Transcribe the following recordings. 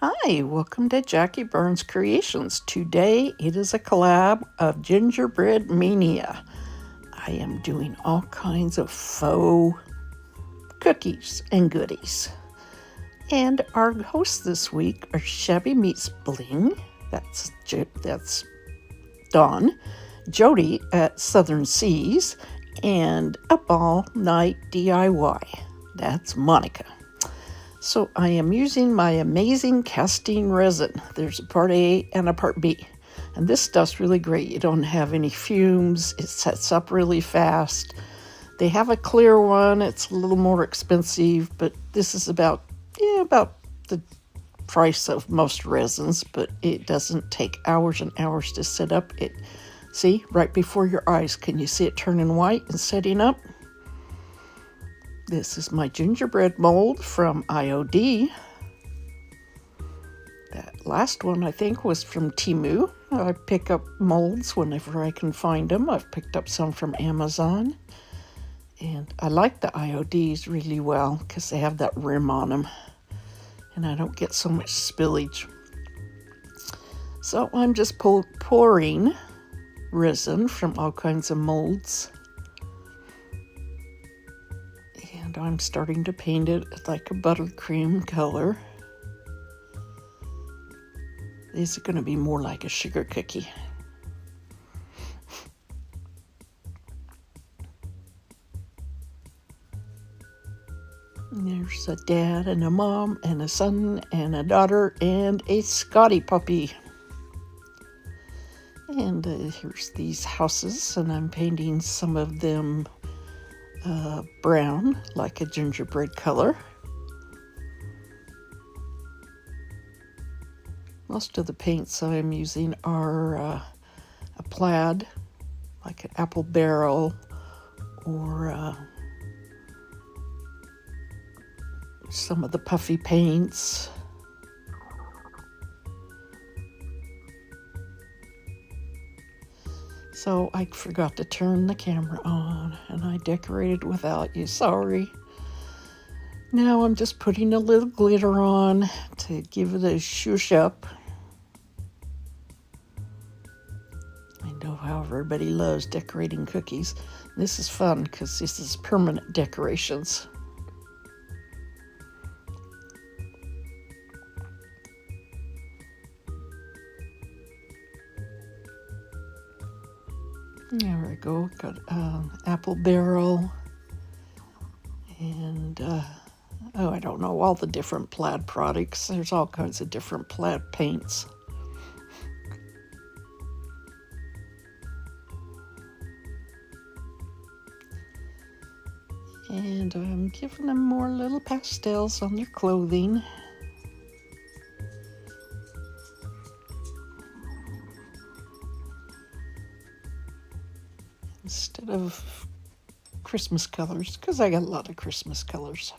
Hi, welcome to Jackie Burns Creations. Today it is a collab of Gingerbread Mania. I am doing all kinds of faux cookies and goodies. And our hosts this week are Shabby meets Bling, that's Dawn, Jody at Southern Seas, and Up All Night DIY, that's Monica. So I am using my amazing casting resin. There's a part A and a part B. And this stuff's really great. You don't have any fumes. It sets up really fast. They have a clear one. It's a little more expensive, but this is about the price of most resins, but it doesn't take hours and hours to set up. See, right before your eyes, can you see it turning white and setting up? This is my gingerbread mold from IOD. That last one I think was from Temu. I pick up molds whenever I can find them. I've picked up some from Amazon. And I like the IODs really well because they have that rim on them. And I don't get so much spillage. So I'm just pouring resin from all kinds of molds. And I'm starting to paint it like a buttercream color. These are going to be more like a sugar cookie. And there's a dad and a mom and a son and a daughter and a Scotty puppy. And here's these houses, and I'm painting some of them brown, like a gingerbread color. Most of the paints I'm using are a plaid, like an apple barrel, or some of the puffy paints. So I forgot to turn the camera on, and I decorated without you. Sorry. Now I'm just putting a little glitter on to give it a shush up. I know how everybody loves decorating cookies. This is fun because this is permanent decorations. There we go. Got apple barrel and I don't know, all the different plaid products. There's all kinds of different plaid paints. And I'm giving them more little pastels on their clothing. Instead of Christmas colors, because I got a lot of Christmas colors.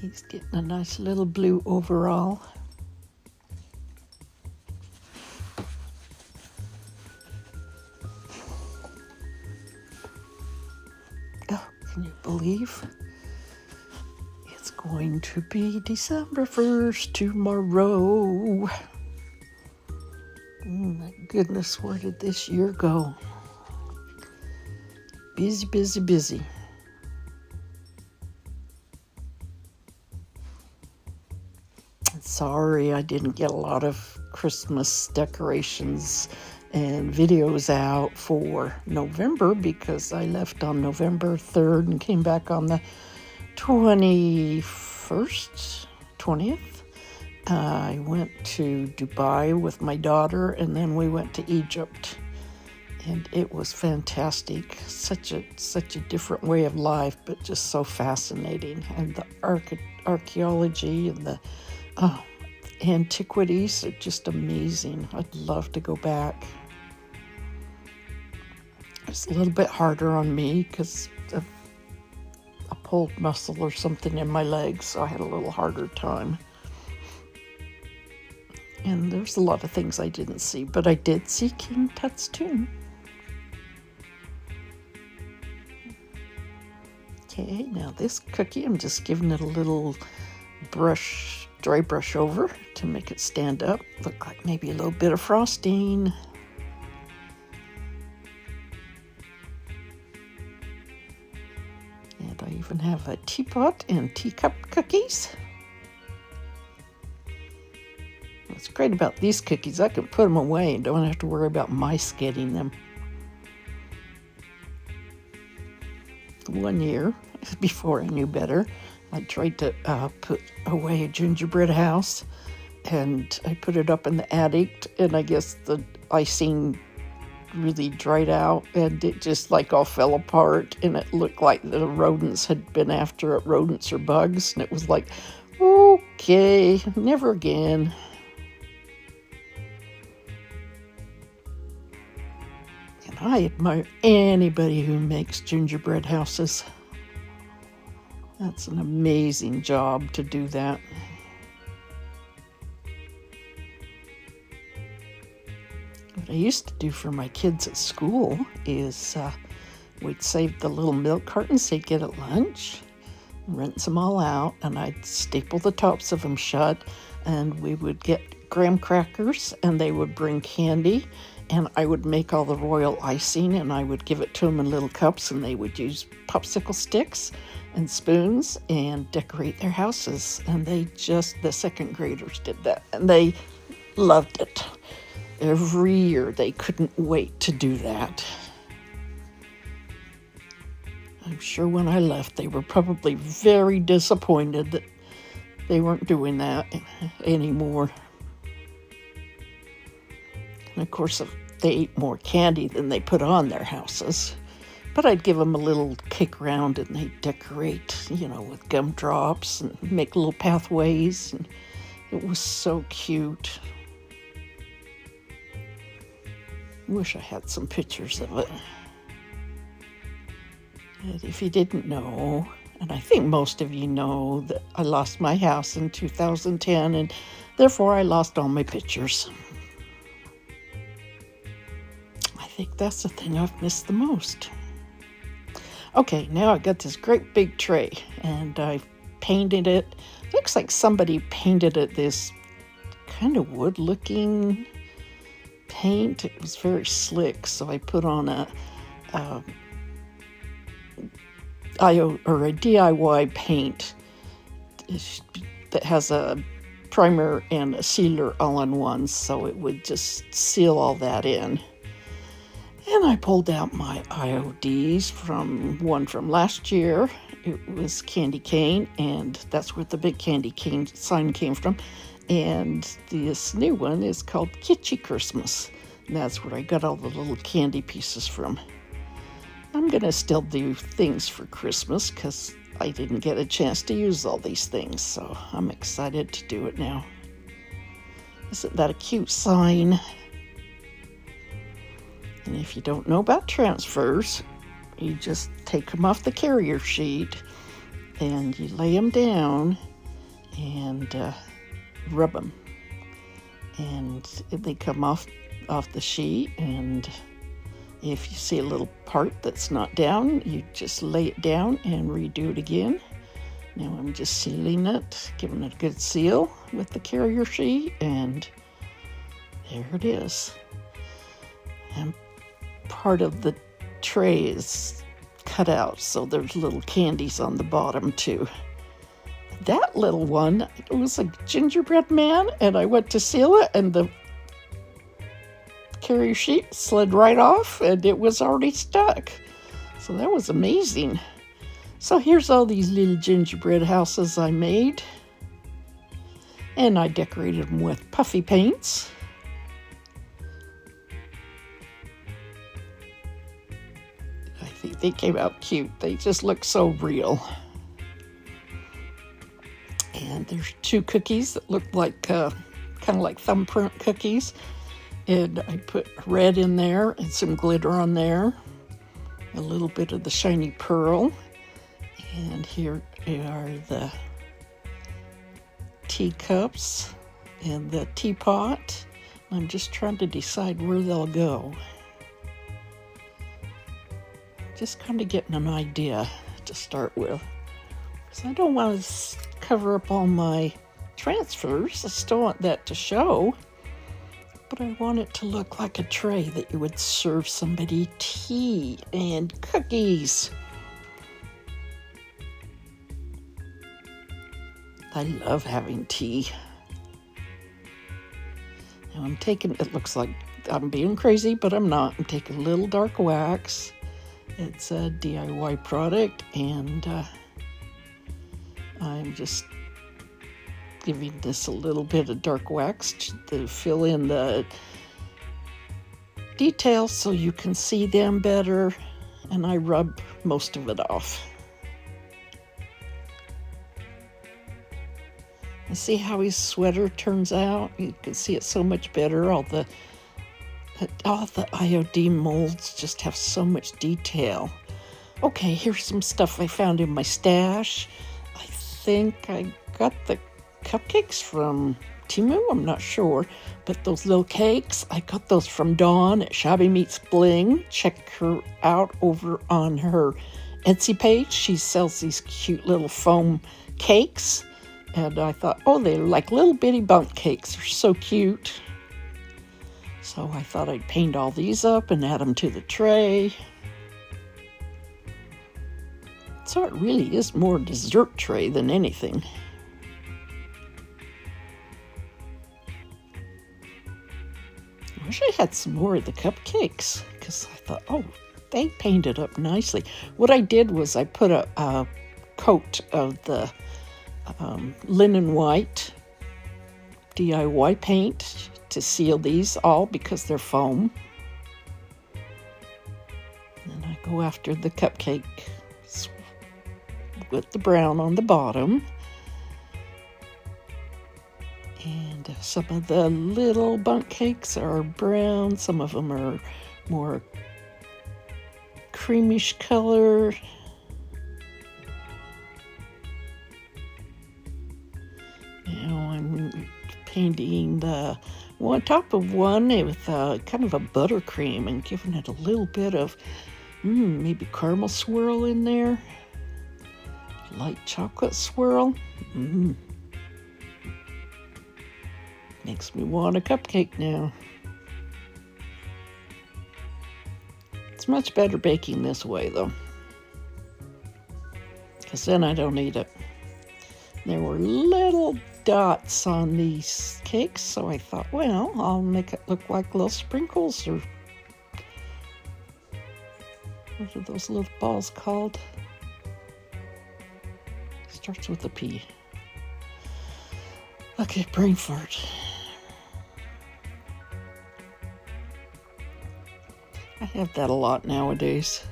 He's getting a nice little blue overall. Can you believe it's going to be December 1st tomorrow? Oh my goodness, where did this year go? Busy, busy, busy. Sorry I didn't get a lot of Christmas decorations and videos out for November because I left on November 3rd and came back on the 21st, 20th. I went to Dubai with my daughter, and then we went to Egypt, and it was fantastic. Such a different way of life, but just so fascinating. And the archaeology and the antiquities are just amazing. I'd love to go back. It's a little bit harder on me because of pulled muscle or something in my legs, so I had a little harder time. And there's a lot of things I didn't see, but I did see King Tut's tomb. Okay, now this cookie, I'm just giving it a little brush, dry brush over to make it stand up. Look like maybe a little bit of frosting. And I even have a teapot and teacup cookies. What's great about these cookies, I can put them away and don't have to worry about mice getting them. One year, before I knew better, I tried to put away a gingerbread house, and I put it up in the attic, and I guess the icing really dried out, and it just like all fell apart, and it looked like the rodents had been after it, rodents or bugs, and it was like, okay, never again. And I admire anybody who makes gingerbread houses. That's an amazing job to do that. What I used to do for my kids at school is we'd save the little milk cartons they'd get at lunch, rinse them all out, and I'd staple the tops of them shut, and we would get graham crackers, and they would bring candy, and I would make all the royal icing, and I would give it to them in little cups, and they would use popsicle sticks and spoons and decorate their houses. And the second graders did that, and they loved it. Every year they couldn't wait to do that. I'm sure when I left they were probably very disappointed that they weren't doing that anymore. And of course they ate more candy than they put on their houses. But I'd give them a little kick around, and they'd decorate, with gumdrops and make little pathways. And it was so cute. Wish I had some pictures of it. And if you didn't know, and I think most of you know, that I lost my house in 2010, and therefore I lost all my pictures. I think that's the thing I've missed the most. Okay, now I got this great big tray, and I've painted it. Looks like somebody painted it this kind of wood-looking paint. It was very slick, so I put on a DIY paint that has a primer and a sealer all in one, so it would just seal all that in. And I pulled out my IODs one from last year. It was candy cane, and that's where the big candy cane sign came from. And this new one is called Kitschy Christmas. And that's where I got all the little candy pieces from. I'm going to still do things for Christmas because I didn't get a chance to use all these things. So I'm excited to do it now. Isn't that a cute sign? And if you don't know about transfers, you just take them off the carrier sheet and you lay them down and rub them. And they come off the sheet, and if you see a little part that's not down, you just lay it down and redo it again. Now I'm just sealing it, giving it a good seal with the carrier sheet, and there it is. And part of the tray is cut out, so there's little candies on the bottom too. That little one, it was a gingerbread man, and I went to seal it, and the carrier sheet slid right off, and it was already stuck. So that was amazing. So here's all these little gingerbread houses I made, and I decorated them with puffy paints. I think they came out cute. They just look so real. And there's 2 cookies that look like kind of like thumbprint cookies. And I put red in there and some glitter on there. A little bit of the shiny pearl. And here are the teacups and the teapot. I'm just trying to decide where they'll go. Just kind of getting an idea to start with. So I don't want to cover up all my transfers. I still want that to show. But I want it to look like a tray that you would serve somebody tea and cookies. I love having tea. Now I'm taking, it looks like I'm being crazy, but I'm not. I'm taking a little dark wax. It's a DIY product, and I'm just giving this a little bit of dark wax to fill in the details so you can see them better, and I rub most of it off. And see how his sweater turns out? You can see it so much better. All the IOD molds just have so much detail. Okay, here's some stuff I found in my stash. I think I got the cupcakes from Temu, I'm not sure, but those little cakes, I got those from Dawn at Shabby meets Bling. Check her out over on her Etsy page. She sells these cute little foam cakes, and I thought, oh, they're like little bitty bundt cakes. They're so cute. So I thought I'd paint all these up and add them to the tray. So it really is more a dessert tray than anything. I wish I had some more of the cupcakes, because I thought, oh, they painted up nicely. What I did was I put a coat of the linen white DIY paint to seal these all because they're foam. And I go after the cupcake with the brown on the bottom. And some of the little bundt cakes are brown. Some of them are more creamish color. Now I'm painting the one top of one with kind of a buttercream and giving it a little bit of maybe caramel swirl in there. Light chocolate swirl. Makes me want a cupcake now. It's much better baking this way though, because then I don't need it. There were little dots on these cakes, so I thought, well, I'll make it look like little sprinkles, or what are those little balls called? Starts with a P. Okay, brain fart. I have that a lot nowadays.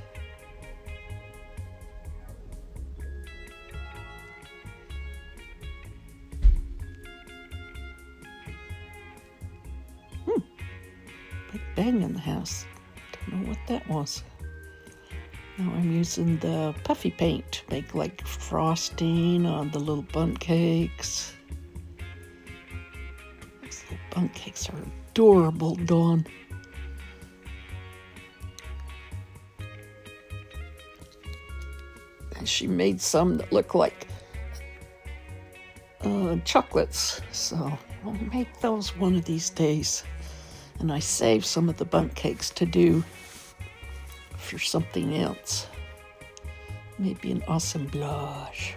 Big bang in the house. Don't know what that was. Now I'm using the puffy paint to make like frosting on the little bundt cakes. These little bundt cakes are adorable, Dawn. And she made some that look like chocolates, so I'll make those one of these days. And I saved some of the bundt cakes to do for something else. Maybe an assemblage.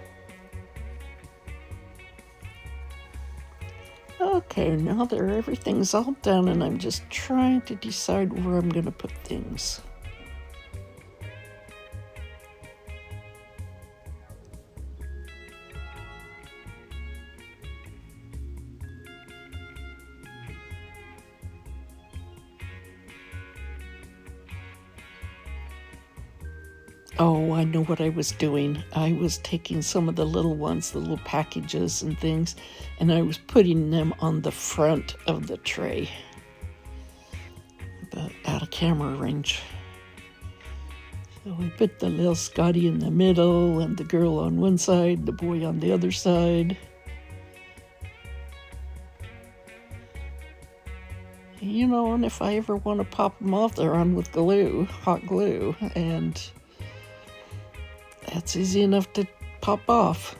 Okay, now that everything's all done, and I'm just trying to decide where I'm going to put things. Oh, I know what I was doing. I was taking some of the little ones, the little packages and things, and I was putting them on the front of the tray, but out of camera range. So I put the little Scotty in the middle and the girl on one side, the boy on the other side. You know, and if I ever want to pop them off, they're on with glue, hot glue, and that's easy enough to pop off.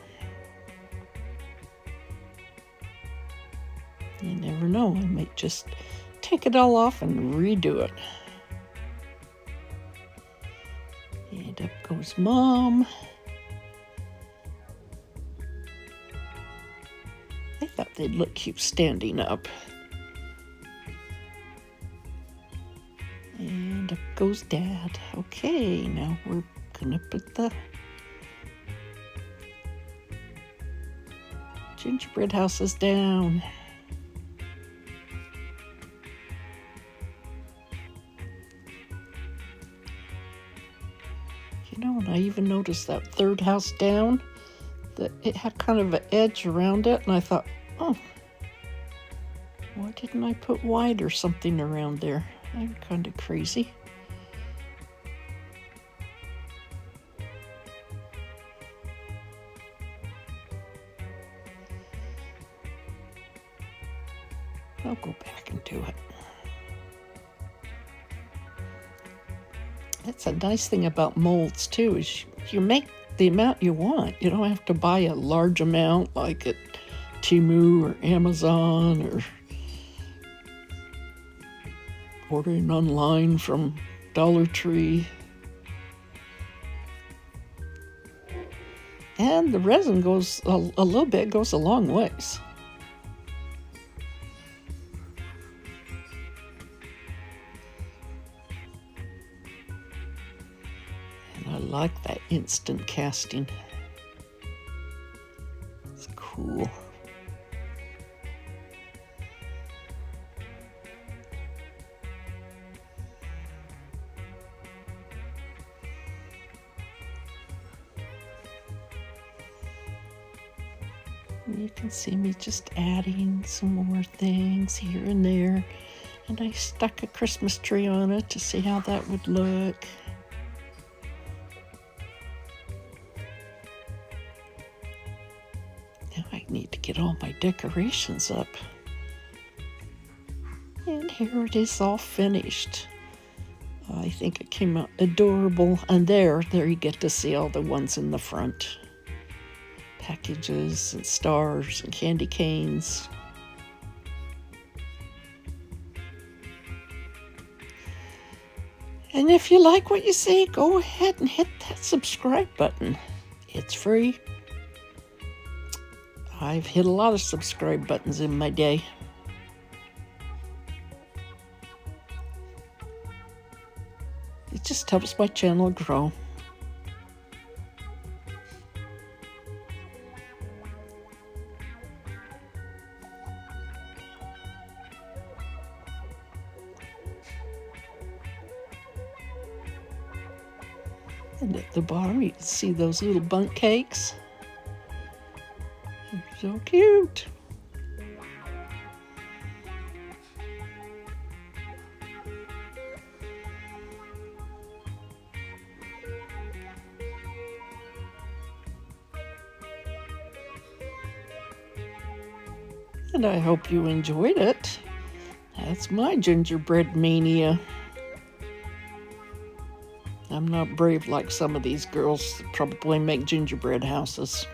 You never know, I might just take it all off and redo it. And up goes Mom. I thought they'd look cute standing up. And up goes Dad. Okay, now we're gonna put the gingerbread houses down. You know, and I even noticed that third house down, that it had kind of an edge around it, and I thought, oh, why didn't I put white or something around there? I'm kind of crazy. I'll go back and do it. That's a nice thing about molds too, is you make the amount you want. You don't have to buy a large amount like at Temu or Amazon or ordering online from Dollar Tree. And the resin goes a little bit, goes a long ways. And I like that instant casting. It's cool. You can see me just adding some more things here and there. And I stuck a Christmas tree on it to see how that would look. Now I need to get all my decorations up. And here it is all finished. I think it came out adorable. And there you get to see all the ones in the front. Packages and stars and candy canes. And if you like what you see, go ahead and hit that subscribe button. It's free. I've hit a lot of subscribe buttons in my day. It just helps my channel grow. And at the bottom, you can see those little bundt cakes. They're so cute. And I hope you enjoyed it. That's my gingerbread mania. I'm not brave like some of these girls that probably make gingerbread houses.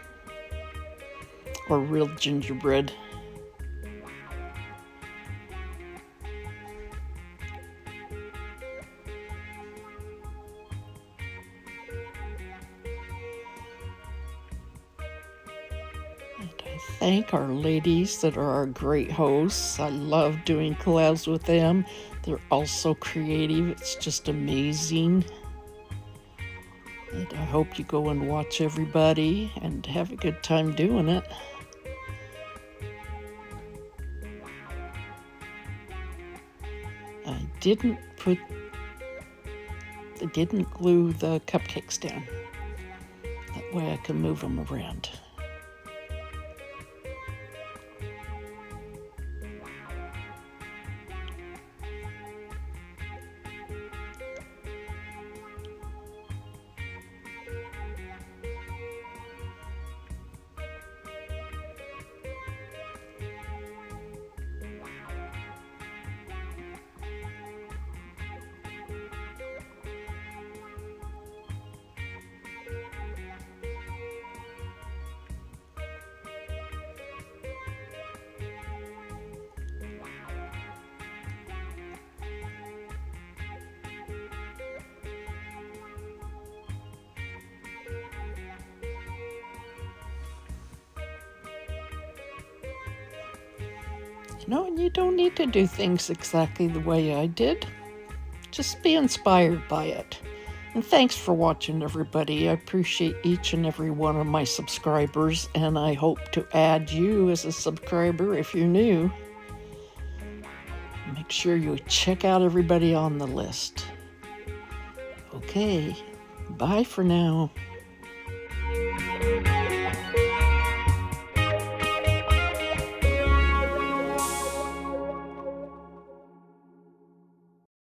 Or real gingerbread. And I thank our ladies that are our great hosts. I love doing collabs with them. They're all so creative. It's just amazing. And I hope you go and watch everybody and have a good time doing it. I didn't glue the cupcakes down. That way I can move them around. And you don't need to do things exactly the way I did. Just be inspired by it. And thanks for watching, everybody. I appreciate each and every one of my subscribers, and I hope to add you as a subscriber if you're new. Make sure you check out everybody on the list. Okay, bye for now.